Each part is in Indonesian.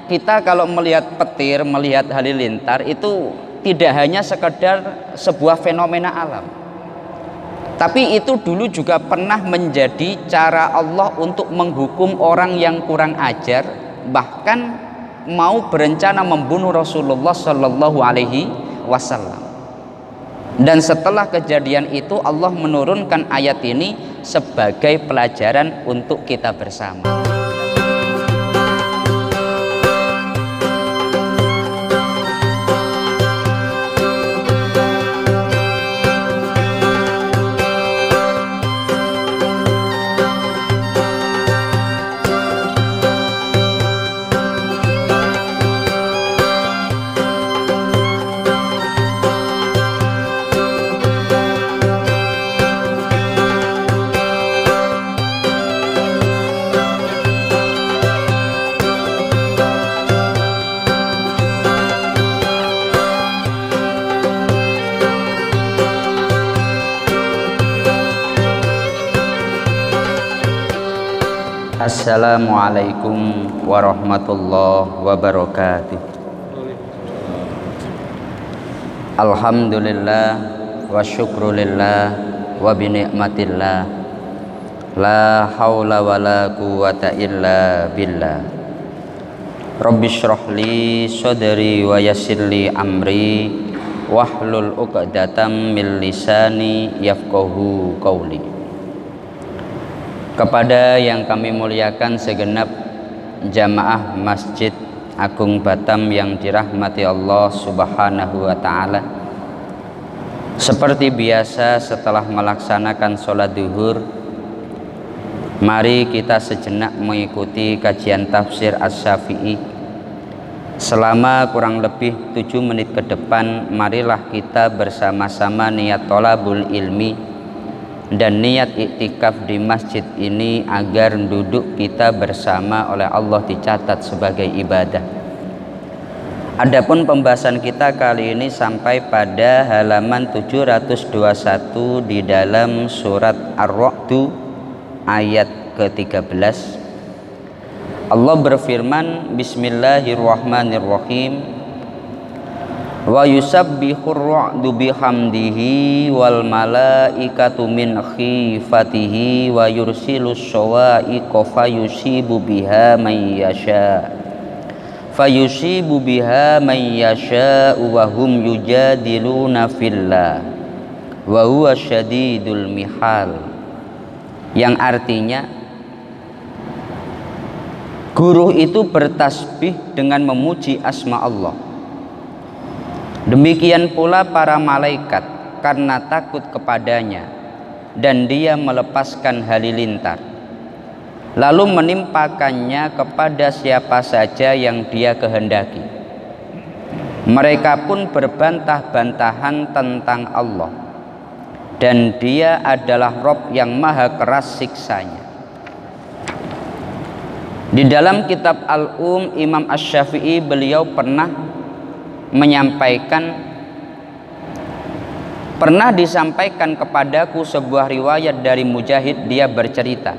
kita kalau melihat petir, melihat halilintar itu tidak hanya sekedar sebuah fenomena alam, tapi itu dulu juga pernah menjadi cara Allah untuk menghukum orang yang kurang ajar, bahkan mau berencana membunuh Rasulullah Shallallahu Alaihi Wasallam. Dan setelah kejadian itu Allah menurunkan ayat ini sebagai pelajaran untuk kita bersama. Assalamualaikum warahmatullahi wabarakatuh. Alhamdulillah wa syukrulillah wa binikmatillah, la hawla wa la quwata illa billah. Rabbi shrahli sadri wa yassirli amri wahlul uqdatam min lisani yafqahu qawli. Kepada yang kami muliakan segenap jamaah Masjid Agung Batam yang dirahmati Allah Subhanahu wa Ta'ala, seperti biasa setelah melaksanakan sholat duhur, mari kita sejenak mengikuti kajian tafsir Asy-Syafi'i. Selama kurang lebih 7 menit ke depan, marilah kita bersama-sama niat thalabul ilmi dan niat iktikaf di masjid ini agar duduk kita bersama oleh Allah dicatat sebagai ibadah. Adapun pembahasan kita kali ini sampai pada halaman 721 di dalam surat Ar-Ra'd ayat ke-13. Allah berfirman, Bismillahirrahmanirrahim. Wa yusabbihur ra'du bihamdihi wal malaikatu min khifatihi wa yursilus sawa'iqa fayusibu biha man yasha wa hum yujadiluna fillah wa huwa syadidul mihal, yang artinya guru itu bertasbih dengan memuji asma Allah. Demikian pula para malaikat karena takut kepadanya, dan dia melepaskan halilintar lalu menimpakannya kepada siapa saja yang dia kehendaki. Mereka pun berbantah-bantahan tentang Allah, dan dia adalah Rabb yang maha keras siksanya. Di dalam kitab Al-Um, Imam Asy-Syafi'i beliau pernah disampaikan kepadaku sebuah riwayat dari Mujahid. Dia bercerita,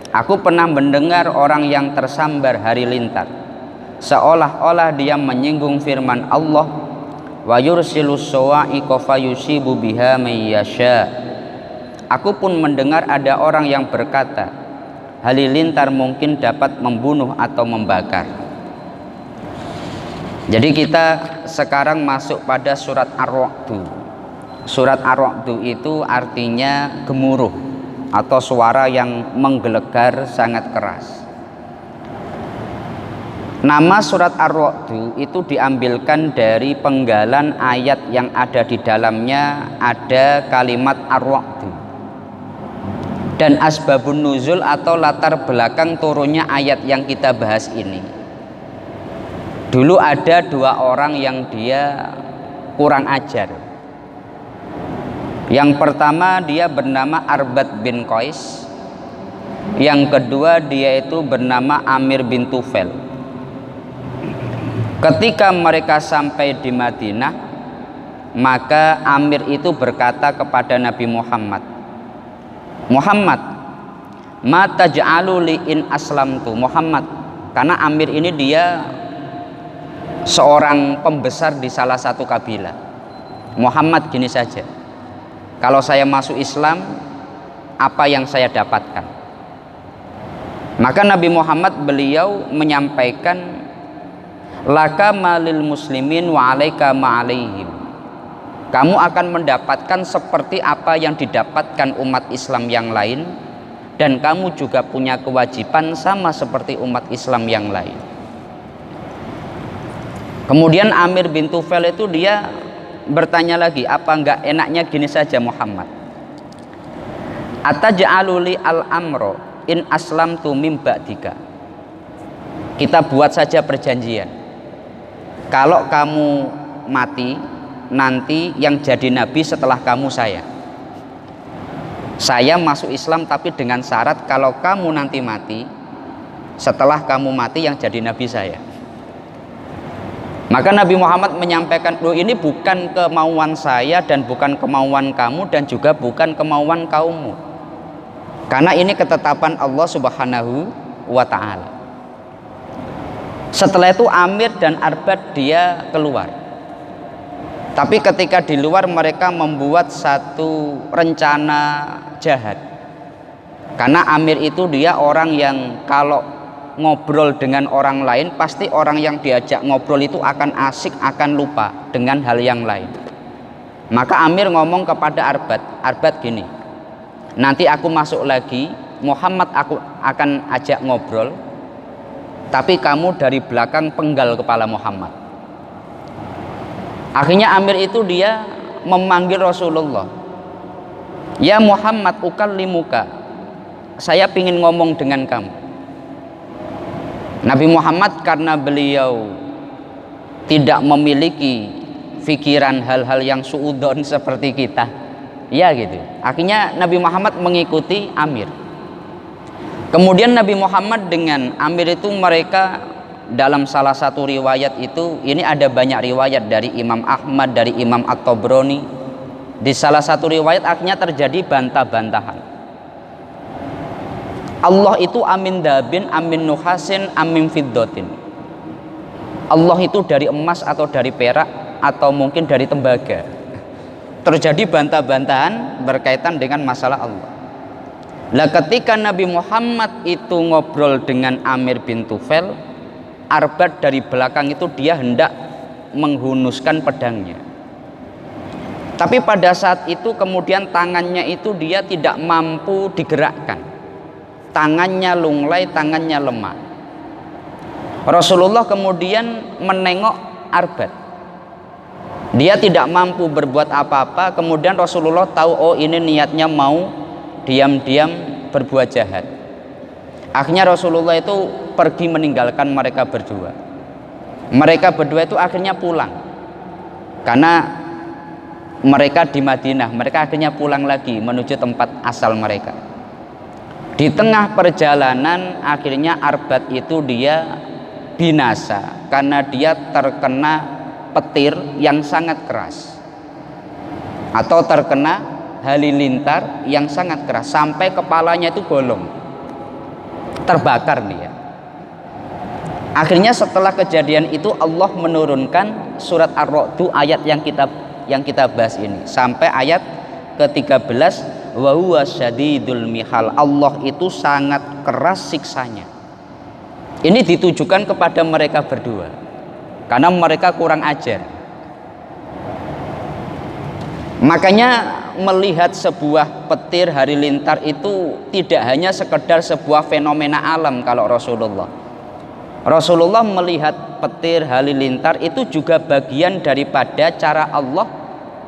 aku pernah mendengar orang yang tersambar halilintar, seolah-olah dia menyinggung firman Allah, wa yursilus sawa'iqa fayusibu biha may yasha. Aku pun mendengar ada orang yang berkata, halilintar mungkin dapat membunuh atau membakar. Jadi kita sekarang masuk pada surat Ar-Ra'd. Surat Ar-Ra'd itu artinya gemuruh atau suara yang menggelegar sangat keras. Nama surat Ar-Ra'd itu diambilkan dari penggalan ayat yang ada di dalamnya, ada kalimat Ar-Ra'd. Dan asbabun nuzul atau latar belakang turunnya ayat yang kita bahas ini. Dulu ada 2 orang yang dia kurang ajar. Yang pertama dia bernama Arbad bin Qais. Yang kedua dia itu bernama Amir bin Tufail. Ketika mereka sampai di Madinah, maka Amir itu berkata kepada Nabi Muhammad, Muhammad, ma taj'alu li in aslamtu. Muhammad, Karena Amir ini dia seorang pembesar di salah satu kabilah. Muhammad, gini saja, kalau saya masuk Islam, apa yang saya dapatkan? Maka Nabi Muhammad beliau menyampaikan, laka malil muslimin wa alaika ma'alaihim. Kamu akan mendapatkan seperti apa yang didapatkan umat Islam yang lain, dan kamu juga punya kewajiban sama seperti umat Islam yang lain. Kemudian Amir bin Tufail itu dia bertanya lagi, apa enggak enaknya gini saja Muhammad, ataj'aluli al-amro in aslamtu mim ba'dika. Kita buat saja perjanjian, kalau kamu mati nanti yang jadi nabi setelah kamu saya masuk Islam, tapi dengan syarat kalau kamu nanti mati, setelah kamu mati yang jadi nabi saya. Maka Nabi Muhammad menyampaikan, loh, ini bukan kemauan saya dan bukan kemauan kamu dan juga bukan kemauan kaummu, karena ini ketetapan Allah Subhanahu wa ta'ala. Setelah itu Amir dan Arbad dia keluar. Tapi ketika di luar mereka membuat satu rencana jahat. Karena Amir itu dia orang yang kalau ngobrol dengan orang lain, pasti orang yang diajak ngobrol itu akan asik, akan lupa dengan hal yang lain. Maka Amir ngomong kepada Arbad, Arbad gini, nanti aku masuk lagi, Muhammad aku akan ajak ngobrol, tapi kamu dari belakang penggal kepala Muhammad. Akhirnya Amir itu dia memanggil Rasulullah, ya Muhammad ukallimuka, saya ingin ngomong dengan kamu. Nabi Muhammad karena beliau tidak memiliki pikiran hal-hal yang suudon seperti kita, ya gitu, akhirnya Nabi Muhammad mengikuti Amir. Kemudian Nabi Muhammad dengan Amir itu mereka dalam salah satu riwayat itu, ini ada banyak riwayat dari Imam Ahmad, dari Imam At-Tabrani. Di salah satu riwayat akhirnya terjadi bantah-bantahan. Allah itu amin dabin, amin nuhasin, amin fiddotin. Allah itu dari emas atau dari perak atau mungkin dari tembaga. Terjadi bantah-bantahan berkaitan dengan masalah Allah. Lah ketika Nabi Muhammad itu ngobrol dengan Amir bin Tufail, Arbad dari belakang itu dia hendak menghunuskan pedangnya. Tapi pada saat itu kemudian tangannya itu dia tidak mampu digerakkan. Tangannya lunglai, tangannya lemah. Rasulullah kemudian menengok Arbad. Dia tidak mampu berbuat apa-apa. Kemudian Rasulullah tahu, oh ini niatnya mau diam-diam berbuat jahat. Akhirnya Rasulullah itu pergi meninggalkan mereka berdua. Mereka berdua itu akhirnya pulang. Karena mereka di Madinah, mereka akhirnya pulang lagi menuju tempat asal mereka. Di tengah perjalanan akhirnya Arbad itu dia binasa karena dia terkena petir yang sangat keras atau terkena halilintar yang sangat keras sampai kepalanya itu bolong, terbakar dia. Akhirnya setelah kejadian itu Allah menurunkan surat Ar-Ra'd ayat yang kita bahas ini sampai ayat ke-13, wa huwa syadidul mihal. Allah itu sangat keras siksanya. Ini ditujukan kepada mereka berdua karena mereka kurang ajar. Makanya melihat sebuah petir halilintar itu tidak hanya sekedar sebuah fenomena alam. Kalau Rasulullah melihat petir halilintar itu juga bagian daripada cara Allah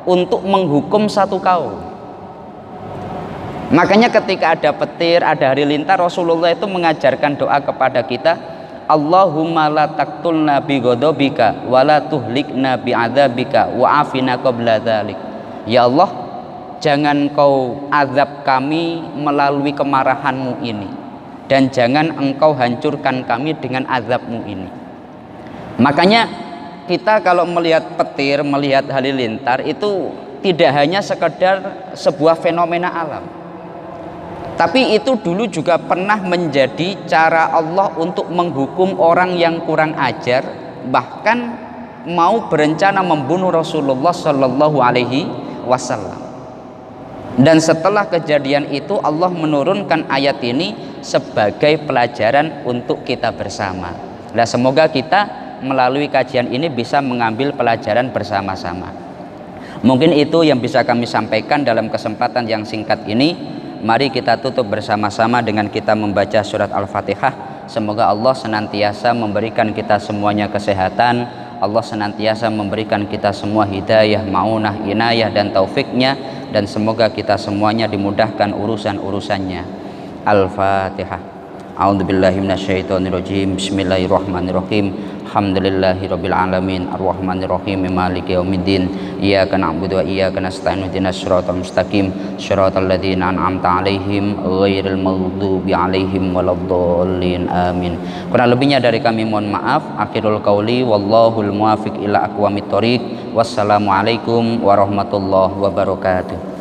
untuk menghukum satu kaum. Makanya ketika ada petir, ada halilintar, Rasulullah itu mengajarkan doa kepada kita, Allahumma la taqtulna bi ghadabika wa la tuhlikna bi adzabika wa afina qabla dzalik. Ya Allah, jangan kau azab kami melalui kemarahanmu ini, dan jangan engkau hancurkan kami dengan azabmu ini. Makanya kita kalau melihat petir, melihat halilintar itu tidak hanya sekedar sebuah fenomena alam. Tapi itu dulu juga pernah menjadi cara Allah untuk menghukum orang yang kurang ajar, bahkan mau berencana membunuh Rasulullah Shallallahu Alaihi Wasallam. Dan setelah kejadian itu Allah menurunkan ayat ini sebagai pelajaran untuk kita bersama. Nah, semoga kita melalui kajian ini bisa mengambil pelajaran bersama-sama. Mungkin itu yang bisa kami sampaikan dalam kesempatan yang singkat ini. Mari kita tutup bersama-sama dengan kita membaca surat Al-Fatihah. Semoga Allah senantiasa memberikan kita semuanya kesehatan, Allah senantiasa memberikan kita semua hidayah, maunah, inayah dan taufiknya, dan semoga kita semuanya dimudahkan urusan-urusannya. Al-Fatihah. A'udzubillahi minasyaitonirrajim. Bismillahirrahmanirrahim. Alhamdulillahirabbil alamin arrahmanirrahim maliki yaumiddin. Iyyaka na'budu wa iyyaka nasta'in ihdinas siratal mustaqim siratal ladzina an'amta 'alaihim ghairil maghdubi 'alaihim waladdallin. Amin. Kurang lebihnya dari kami mohon maaf. Akhirul qauli wallahul muwaffiq ila aqwamit thoriq. Wassalamualaikum warahmatullahi wabarakatuh.